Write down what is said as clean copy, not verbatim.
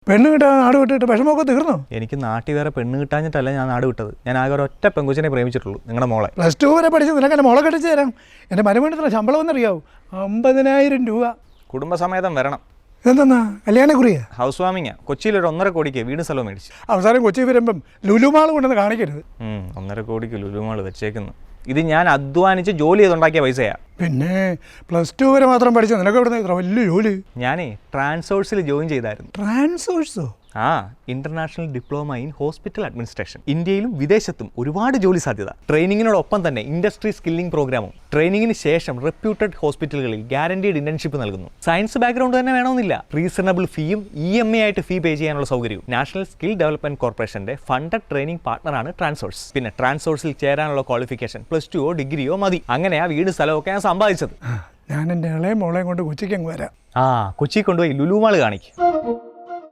പെണ്ണ് കിട്ടാൻ നാട് വിട്ടിട്ട് വിഷമമൊക്കെ തീർന്നു. എനിക്ക് നാട്ടിൽ വേറെ പെണ്ണ് കിട്ടാഞ്ഞിട്ടല്ല ഞാൻ നാട് വിട്ടത്. ഞാൻ ആകെ ഒരൊറ്റ പെങ്കുച്ചിനെ പ്രേമിച്ചിട്ടുള്ളൂ, നിങ്ങളുടെ മോളെ. +2 വരെ പഠിച്ച് നിനക്ക് എൻ്റെ മോളെ കെട്ടിച്ച് തരാം. എൻ്റെ മരുമേണ്ടത്ര ശമ്പളം എന്നറിയാവൂ, 50,000 രൂപ. കുടുംബസമേതം വരണം. എന്തെന്നാ കല്യാണക്കുറിയ? ഹൗസ് വാമിങ്ങാ. കൊച്ചിയിൽ ഒരു 1.5 കോടിക്ക് വീട് സ്ഥലവും മേടിച്ചു. അവസാനം കൊച്ചി വരുമ്പം ലുലുമാൾ കൊണ്ടുവന്ന് കാണിക്കരുത്. 1.5 കോടിക്ക് ലുലുമാൾ വെച്ചേക്കുന്നു. ഇത് ഞാൻ അധ്വാനിച്ച് ജോലി ചെയ്തുണ്ടാക്കിയ പൈസയാ. പിന്നെ +2 വരെ മാത്രം പഠിച്ച നിനക്ക് എവിടെ നിന്ന് ഇത്ര വലിയ ജോലി? ഞാനേ ട്രാൻസോഴ്സിൽ ജോയിൻ ചെയ്തായിരുന്നു. ട്രാൻസോഴ്സോ? International diploma in hospital administration. ഇന്ത്യയിലും വിദേശത്തും ഒരുപാട് ജോലി സാധ്യത. ട്രെയിനിങ്ങിനോടൊപ്പം തന്നെ ഇൻഡസ്ട്രി സ്കില്ലിംഗ് പ്രോഗ്രാമും. ട്രെയിനിങ്ങിന് ശേഷം റെപ്യൂട്ടഡ് ഹോസ്പിറ്റലുകളിൽ ഗ്യാരണ്ടീഡ് ഇന്റേൺഷിപ്പ് നൽകുന്നു. സയൻസ് ബാക്ക്ഗ്രൗണ്ട് തന്നെ വേണമെന്നില്ല. റീസണബിൾ ഫീയും EMI ആയിട്ട് ഫീ പേ ചെയ്യാനുള്ള സൗകര്യവും. നാഷണൽ സ്കിൽ ഡെവലപ്മെന്റ് കോർപ്പറേഷന്റെ ഫണ്ടഡ് ട്രെയിനിങ് പാർട്ണറാണ് ട്രാൻസോഴ്സ്. പിന്നെ ട്രാൻസോഴ്സിൽ ചേരാനുള്ള ക്വാളിഫിക്കേഷൻ +2 ഡിഗ്രിയോ മതി. അങ്ങനെയാ വീട് സ്ഥലമൊക്കെ ഞാൻ സമ്പാദിച്ചത്. ഞാൻ എൻ്റെ ഇളയ മോളെയും കൊണ്ട് കൊച്ചിക്ക് അങ്ങ് വരാം. കൊച്ചി കൊണ്ടുപോയി ലുലുമാൾ കാണിക്കും.